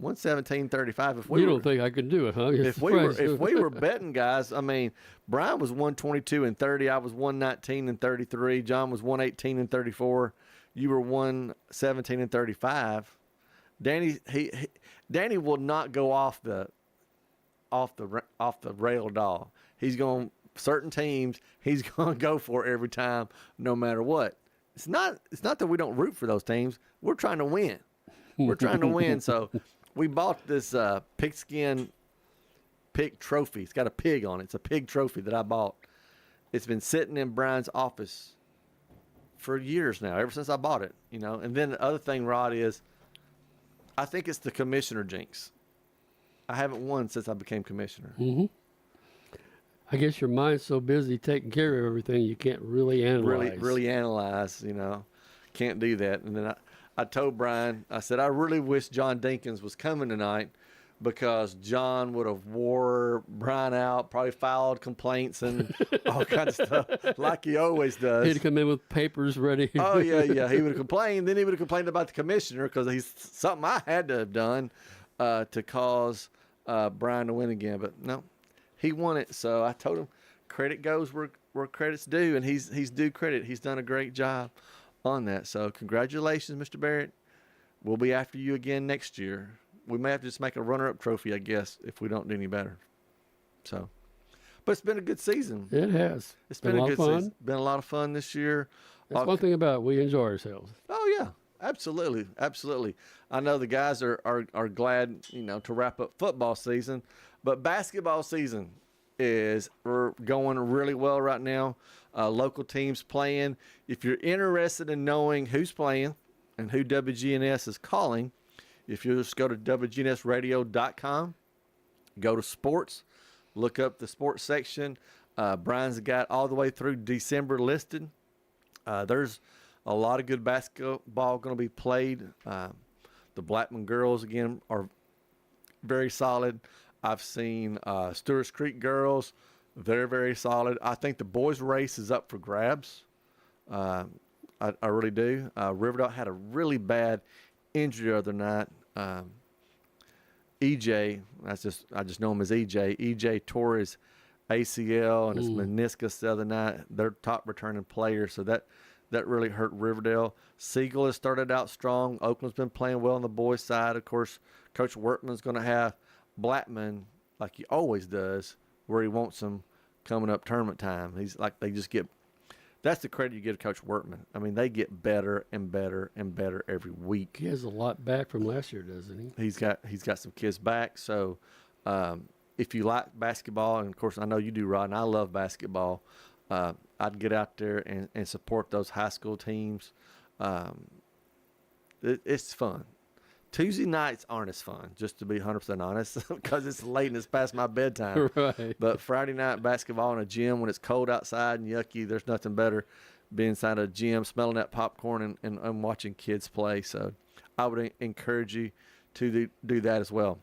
117-35. If we you don't think I could do it, huh? If we were betting guys, I mean, Brian was 122-30. I was 119-33. John was 118-34. You were 117-35. Danny will not go off the rail at all. He's going certain teams. He's going to go for every time, no matter what. It's not that we don't root for those teams. We're trying to win. We're trying to win. So we bought this pigskin pig trophy. It's got a pig on it. It's a pig trophy that I bought. It's been sitting in Brian's office for years now, ever since I bought it. And then the other thing, Rod, is I think it's the commissioner jinx. I haven't won since I became commissioner. Mm-hmm. I guess your mind's so busy taking care of everything you can't really analyze. Really analyze, Can't do that. And then I told Brian, I said, I really wish John Dinkins was coming tonight, because John would have wore Brian out, probably filed complaints and all kinds of stuff, like he always does. He'd come in with papers ready. Oh, yeah. He would have complained. Then he would have complained about the commissioner, because he's something I had to have done to cause Brian to win again. But no, he won it. So I told him credit goes where credit's due, and he's due credit. He's done a great job on that. So congratulations, Mr. Barrett. We'll be after you again next year. We may have to just make a runner-up trophy, I guess, if we don't do any better. So, but it's been a good season. It has. It's been a good season. Been a lot of fun this year. That's one thing about it. We enjoy ourselves. Oh, yeah. Absolutely. Absolutely. I know the guys are glad, to wrap up football season, but basketball season is going really well right now. Local teams playing. If you're interested in knowing who's playing and who WGNS is calling, if you just go to WGNSradio.com, go to sports, look up the sports section. Brian's got all the way through December listed. There's a lot of good basketball going to be played. The Blackman girls, again, are very solid. I've seen Stewart's Creek girls. They're very solid. I think the boys' race is up for grabs. I really do. Riverdale had a really bad injury the other night. EJ, I just know him as EJ. EJ tore his ACL and his meniscus the other night. They're top returning players, so that really hurt Riverdale. Siegel has started out strong. Oakland's been playing well on the boys' side. Of course, Coach Workman's going to have Blackman, like he always does, where he wants them coming up tournament time. He's like, they just get. That's the credit you give to Coach Workman. I mean, they get better and better and better every week. He has a lot back from last year, doesn't he? He's got some kids back. So if you like basketball, and of course I know you do, Rod, and I love basketball, I'd get out there and support those high school teams. It's fun. Tuesday nights aren't as fun, just to be 100% honest, because it's late and it's past my bedtime. Right. But Friday night basketball in a gym when it's cold outside and yucky, there's nothing better being inside a gym, smelling that popcorn and watching kids play. So I would encourage you to do that as well.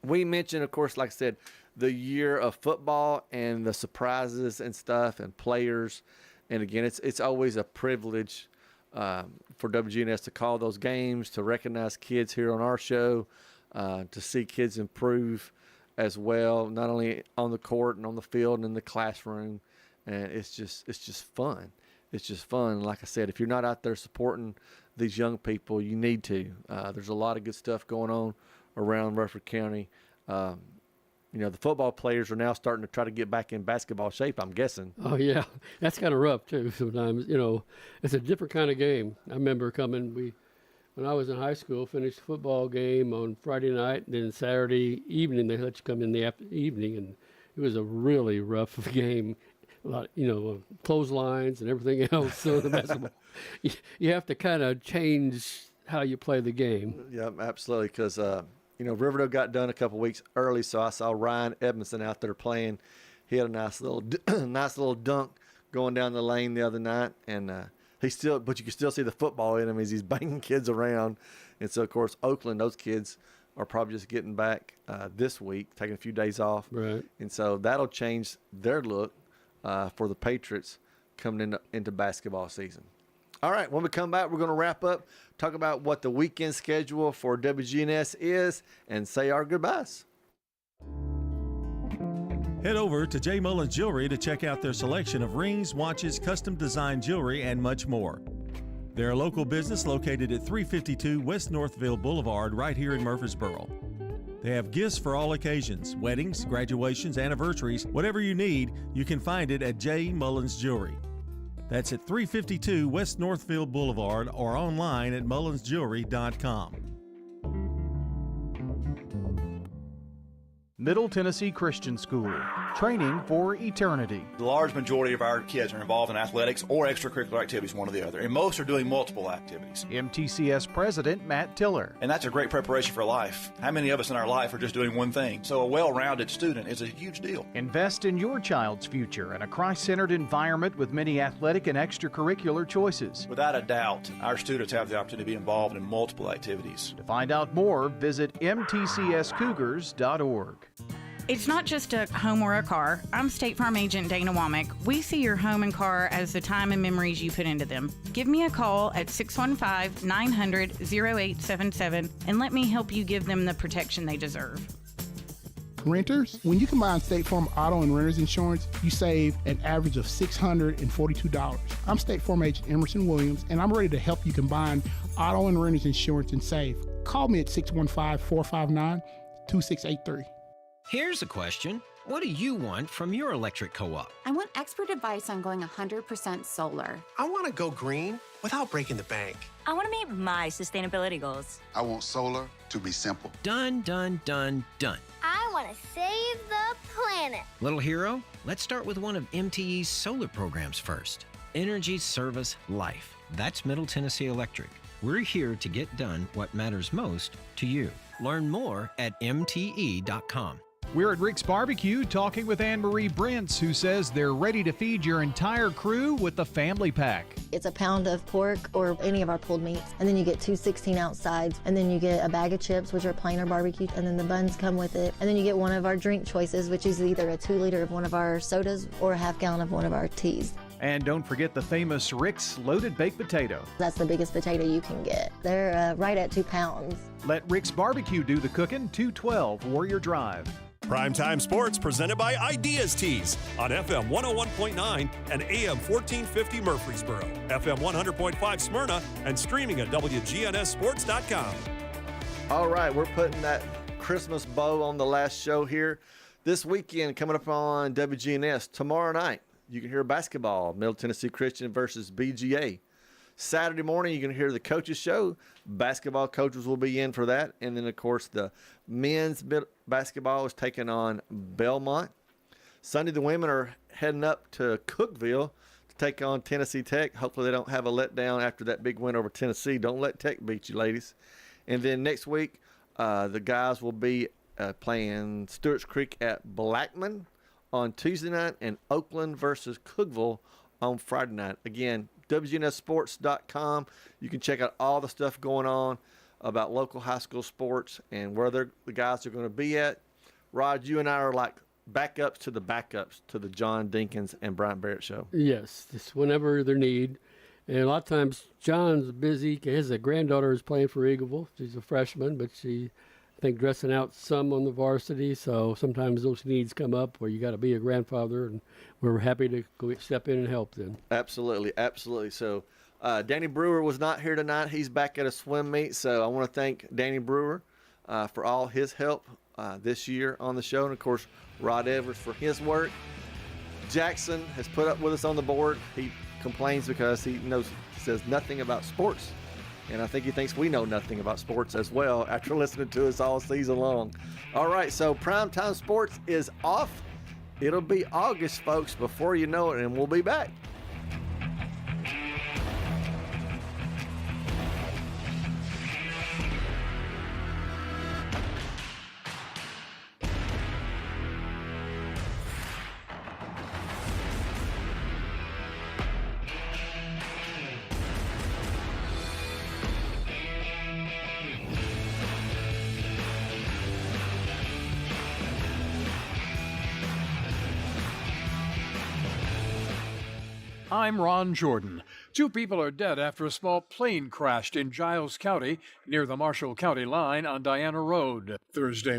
We mentioned, of course, like I said, the year of football and the surprises and stuff and players. And again, it's always a privilege for WGNS to call those games, to recognize kids here on our show, to see kids improve as well, not only on the court and on the field and in the classroom. And it's just fun. It's just fun. Like I said, if you're not out there supporting these young people, you need to. There's a lot of good stuff going on around Rutherford County. The football players are now starting to try to get back in basketball shape, I'm guessing. Oh, yeah. That's kind of rough, too, sometimes. It's a different kind of game. I remember when I was in high school, finished a football game on Friday night, and then Saturday evening they let you come in the evening, and it was a really rough game. A lot, clotheslines and everything else. So the basketball, you have to kind of change how you play the game. Yeah, absolutely, because Riverdale got done a couple weeks early, so I saw Ryan Edmondson out there playing. He had a nice little dunk going down the lane the other night, and but you can still see the football in him as he's banging kids around. And so, of course, Oakland, those kids are probably just getting back this week, taking a few days off. Right. And so that'll change their look for the Patriots coming into basketball season. All right, when we come back, we're going to wrap up, talk about what the weekend schedule for WGNS is, and say our goodbyes. Head over to J. Mullins Jewelry to check out their selection of rings, watches, custom designed jewelry, and much more. They're a local business located at 352 West Northville Boulevard right here in Murfreesboro. They have gifts for all occasions, weddings, graduations, anniversaries, whatever you need, you can find it at J. Mullins Jewelry. That's at 352 West Northville Boulevard or online at mullinsjewelry.com. Middle Tennessee Christian School, training for eternity. The large majority of our kids are involved in athletics or extracurricular activities, one or the other, and most are doing multiple activities. MTCS President Matt Tiller. And that's a great preparation for life. How many of us in our life are just doing one thing? So a well-rounded student is a huge deal. Invest in your child's future in a Christ-centered environment with many athletic and extracurricular choices. Without a doubt, our students have the opportunity to be involved in multiple activities. To find out more, visit mtcscougars.org. It's not just a home or a car. I'm State Farm Agent Dana Womack. We see your home and car as the time and memories you put into them. Give me a call at 615-900-0877 and let me help you give them the protection they deserve. Renters, when you combine State Farm auto and renter's insurance, you save an average of $642. I'm State Farm Agent Emerson Williams, and I'm ready to help you combine auto and renter's insurance and save. Call me at 615-459-2683. Here's a question. What do you want from your electric co-op? I want expert advice on going 100% solar. I want to go green without breaking the bank. I want to meet my sustainability goals. I want solar to be simple. Done, done, done, done. I want to save the planet. Little hero, let's start with one of MTE's solar programs first. Energy Service Life. That's Middle Tennessee Electric. We're here to get done what matters most to you. Learn more at mte.com. We're at Rick's Barbecue talking with Anne-Marie Brents, who says they're ready to feed your entire crew with the family pack. It's a pound of pork or any of our pulled meats, and then you get two 16-ounce sides, and then you get a bag of chips, which are plain or barbecue, and then the buns come with it, and then you get one of our drink choices, which is either a 2-liter of one of our sodas or a half-gallon of one of our teas. And don't forget the famous Rick's Loaded Baked Potato. That's the biggest potato you can get. They're right at 2 pounds. Let Rick's Barbecue do the cooking, 212 Warrior Drive. Primetime Sports presented by Ideas Tees on FM 101.9 and AM 1450 Murfreesboro, FM 100.5 Smyrna, and streaming at WGNSSports.com. All right, we're putting that Christmas bow on the last show here. This weekend, coming up on WGNS, tomorrow night, you can hear basketball, Middle Tennessee Christian versus BGA. Saturday morning, you can hear the coaches show. Basketball coaches will be in for that. And then, of course, the men's basketball is taking on Belmont. Sunday, the women are heading up to Cookeville to take on Tennessee Tech. Hopefully they don't have a letdown after that big win over Tennessee. Don't let Tech beat you, ladies. And then next week, the guys will be playing Stewart's Creek at Blackman on Tuesday night and Oakland versus Cookeville on Friday night. Again, WGNSSports.com. You can check out all the stuff going on about local high school sports and where the guys are going to be at. Rod, you and I are like backups to the John Dinkins and Bryant Barrett show. Yes, just whenever they're need. And a lot of times John's busy. His granddaughter is playing for Eagleville. She's a freshman, but she, I think, dressing out some on the varsity. So sometimes those needs come up where you got to be a grandfather, and we're happy to go step in and help them. Absolutely, absolutely. So Danny Brewer was not here tonight. He's back at a swim meet. So I want to thank Danny Brewer for all his help this year on the show. And, of course, Rod Evers for his work. Jackson has put up with us on the board. He complains because he says nothing about sports. And I think he thinks we know nothing about sports as well after listening to us all season long. All right, so Primetime Sports is off. It'll be August, folks, before you know it, and we'll be back. I'm Ron Jordan. 2 people are dead after a small plane crashed in Giles County near the Marshall County line on Diana Road Thursday